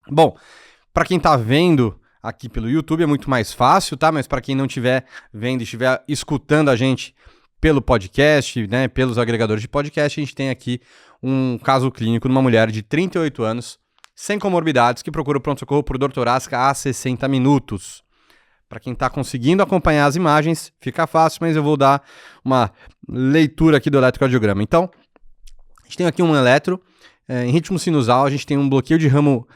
Bom, para quem está vendo aqui pelo YouTube é muito mais fácil, tá? Mas para quem não estiver vendo e estiver escutando a gente pelo podcast, né, pelos agregadores de podcast, a gente tem aqui um caso clínico de uma mulher de 38 anos, sem comorbidades, que procura o pronto-socorro por dor torácica há 60 minutos. Para quem está conseguindo acompanhar as imagens, fica fácil, mas eu vou dar uma leitura aqui do eletrocardiograma. Então, a gente tem aqui um eletro em ritmo sinusal, a gente tem um bloqueio de ramo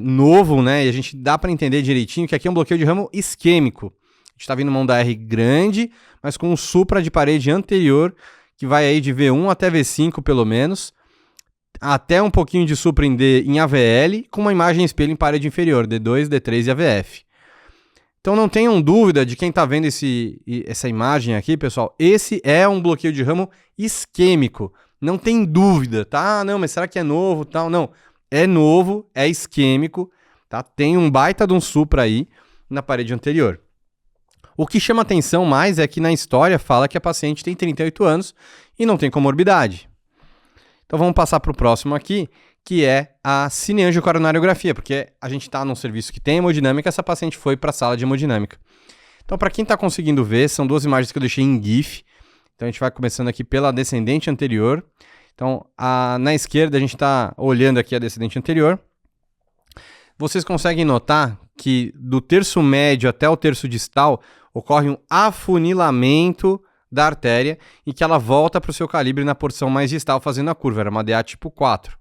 novo, né? E a gente dá para entender direitinho que aqui é um bloqueio de ramo isquêmico. A gente está vindo uma onda R grande, mas com um supra de parede anterior, que vai aí de V1 até V5 pelo menos, até um pouquinho de supra em D em AVL, com uma imagem espelho em parede inferior, D2, D3 e AVF. Então não tenham dúvida de quem está vendo essa imagem aqui, pessoal, esse é um bloqueio de ramo isquêmico. Não tem dúvida, tá? Não, mas será que é novo, tal? Não, é novo, é isquêmico, tá? Tem um baita de um supra aí na parede anterior. O que chama atenção mais é que na história fala que a paciente tem 38 anos e não tem comorbidade. Então vamos passar para o próximo aqui, que é a cineangiocoronariografia, porque a gente está num serviço que tem hemodinâmica, essa paciente foi para a sala de hemodinâmica. Então, para quem está conseguindo ver, são duas imagens que eu deixei em GIF. Então, a gente vai começando aqui pela descendente anterior. Então, na esquerda, a gente está olhando aqui a descendente anterior. Vocês conseguem notar que do terço médio até o terço distal ocorre um afunilamento da artéria e que ela volta para o seu calibre na porção mais distal fazendo a curva. Era uma DA tipo 4.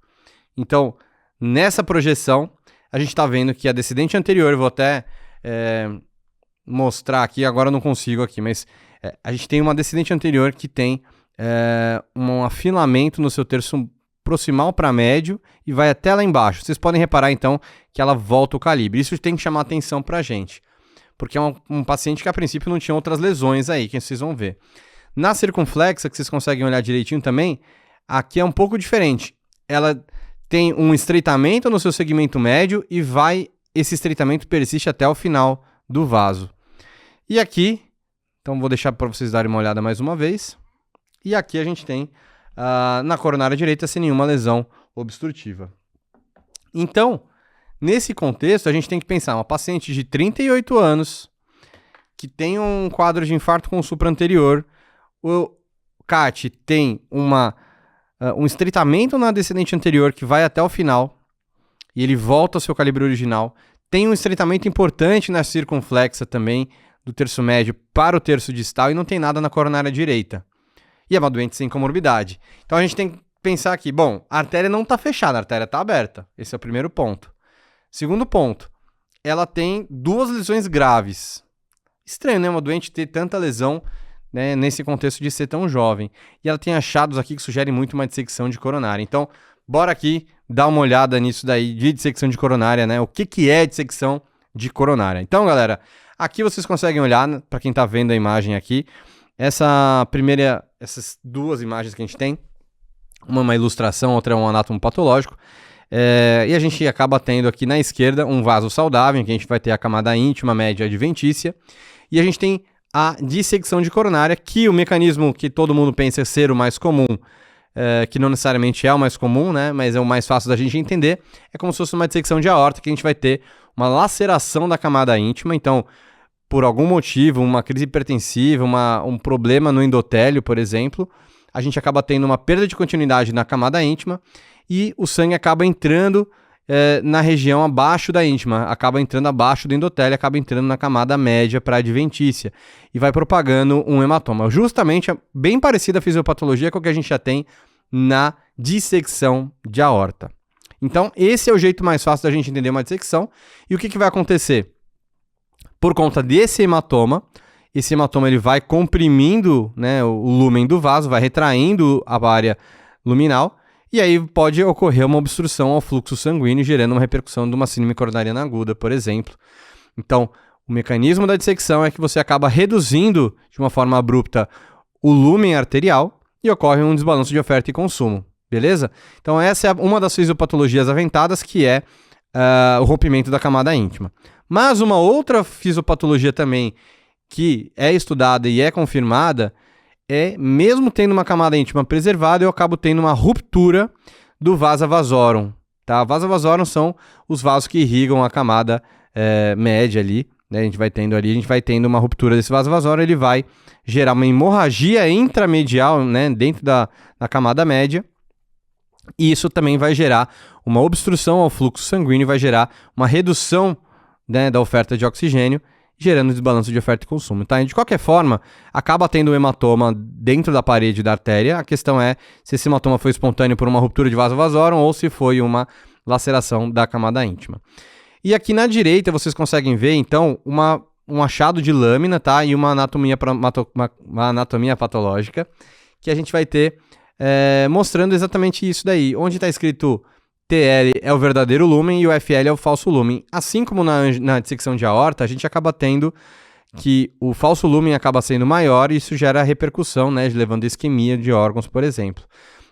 Então, nessa projeção, a gente está vendo que a descendente anterior, eu vou até mostrar aqui, agora eu não consigo aqui, mas a gente tem uma descendente anterior que tem um afilamento no seu terço proximal para médio e vai até lá embaixo. Vocês podem reparar, então, que ela volta o calibre. Isso tem que chamar atenção para a gente, porque é um paciente que, a princípio, não tinha outras lesões aí, que vocês vão ver. Na circunflexa, que vocês conseguem olhar direitinho também, aqui é um pouco diferente. Ela tem um estreitamento no seu segmento médio e esse estreitamento persiste até o final do vaso. E aqui, então vou deixar para vocês darem uma olhada mais uma vez. E aqui a gente tem na coronária direita sem nenhuma lesão obstrutiva. Então, nesse contexto, a gente tem que pensar uma paciente de 38 anos que tem um quadro de infarto com supra anterior. O CAT tem um estreitamento na descendente anterior que vai até o final e ele volta ao seu calibre original. Tem um estreitamento importante na circunflexa também, do terço médio para o terço distal, e não tem nada na coronária direita. E é uma doente sem comorbidade. Então a gente tem que pensar aqui, bom, a artéria não está fechada, a artéria está aberta. Esse é o primeiro ponto. Segundo ponto, ela tem duas lesões graves. Estranho, né? Uma doente ter tanta lesão, né, nesse contexto de ser tão jovem. E ela tem achados aqui que sugerem muito uma dissecção de coronária. Então, bora aqui dar uma olhada nisso daí de dissecção de coronária, né? O que é dissecção de coronária? Então, galera, aqui vocês conseguem olhar, para quem está vendo a imagem aqui, essas duas imagens que a gente tem, uma ilustração, outra é um anátomo patológico, e a gente acaba tendo aqui na esquerda um vaso saudável, em que a gente vai ter a camada íntima, média e adventícia, e a gente tem a dissecção de coronária, que o mecanismo que todo mundo pensa ser o mais comum, que não necessariamente é o mais comum, né, mas é o mais fácil da gente entender, é como se fosse uma dissecção de aorta, que a gente vai ter uma laceração da camada íntima. Então, por algum motivo, uma crise hipertensiva, um problema no endotélio, por exemplo, a gente acaba tendo uma perda de continuidade na camada íntima e o sangue acaba entrando na região abaixo da íntima, acaba entrando abaixo do endotélio, acaba entrando na camada média para adventícia e vai propagando um hematoma. Justamente bem parecida a fisiopatologia com o que a gente já tem na dissecção de aorta. Então, esse é o jeito mais fácil da gente entender uma dissecção. E o que vai acontecer? Por conta desse hematoma, esse hematoma ele vai comprimindo, né, o lúmen do vaso, vai retraindo a área luminal, e aí pode ocorrer uma obstrução ao fluxo sanguíneo, gerando uma repercussão de uma síndrome coronariana aguda, por exemplo. Então, o mecanismo da dissecção é que você acaba reduzindo de uma forma abrupta o lúmen arterial e ocorre um desbalanço de oferta e consumo, beleza? Então, essa é uma das fisiopatologias aventadas, que é o rompimento da camada íntima. Mas uma outra fisiopatologia também que é estudada e é confirmada é, mesmo tendo uma camada íntima preservada, eu acabo tendo uma ruptura do vasa vasorum. Tá? Vasa vasorum são os vasos que irrigam a camada média ali, né? A gente vai tendo uma ruptura desse vaso vasorum, ele vai gerar uma hemorragia intramedial, né, dentro da camada média, e isso também vai gerar uma obstrução ao fluxo sanguíneo, vai gerar uma redução, né, da oferta de oxigênio, gerando desbalanço de oferta e consumo. Tá? E de qualquer forma, acaba tendo um hematoma dentro da parede da artéria. A questão é se esse hematoma foi espontâneo por uma ruptura de vaso vasorum ou se foi uma laceração da camada íntima. E aqui na direita vocês conseguem ver, então, um achado de lâmina, tá? E uma anatomia patológica que a gente vai ter mostrando exatamente isso daí. Onde está escrito TL é o verdadeiro lúmen e o FL é o falso lúmen. Assim como na dissecção de aorta, a gente acaba tendo que o falso lúmen acaba sendo maior e isso gera repercussão, né, levando a isquemia de órgãos, por exemplo.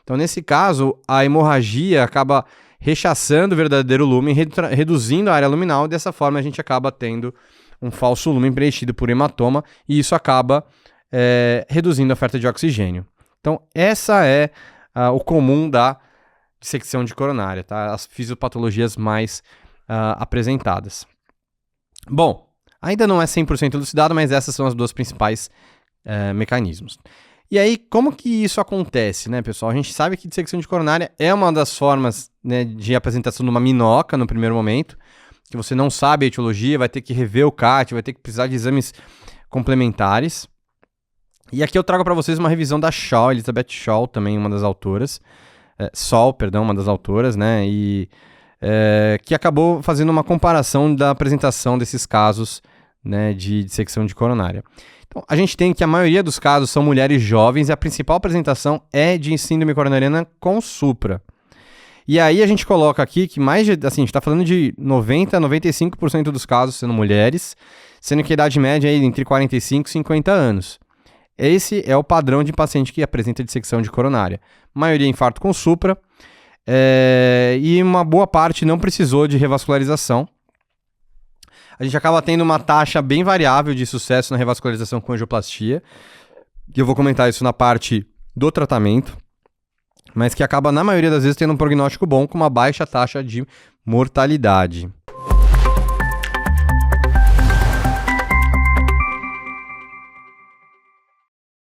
Então, nesse caso, a hemorragia acaba rechaçando o verdadeiro lúmen, reduzindo a área luminal, e dessa forma a gente acaba tendo um falso lúmen preenchido por hematoma e isso acaba reduzindo a oferta de oxigênio. Então, essa é o comum da dissecção de coronária, tá? As fisiopatologias mais apresentadas. Bom, ainda não é 100% elucidado, mas essas são as duas principais mecanismos. E aí, como que isso acontece, né, pessoal? A gente sabe que dissecção de coronária é uma das formas, né, de apresentação de uma minoca no primeiro momento, que você não sabe a etiologia, vai ter que rever o CAT, vai ter que precisar de exames complementares. E aqui eu trago para vocês uma revisão da Shaw, Elizabeth Shaw, também uma das autoras, uma das autoras, né, e que acabou fazendo uma comparação da apresentação desses casos, né, de dissecção de coronária. Então, a gente tem que a maioria dos casos são mulheres jovens e a principal apresentação é de síndrome coronariana com supra. E aí a gente coloca aqui que a gente está falando de 90% a 95% dos casos sendo mulheres, sendo que a idade média é entre 45 e 50 anos. Esse é o padrão de paciente que apresenta dissecção de coronária. Maioria infarto com supra, e uma boa parte não precisou de revascularização. A gente acaba tendo uma taxa bem variável de sucesso na revascularização com angioplastia, que eu vou comentar isso na parte do tratamento, mas que acaba, na maioria das vezes, tendo um prognóstico bom com uma baixa taxa de mortalidade.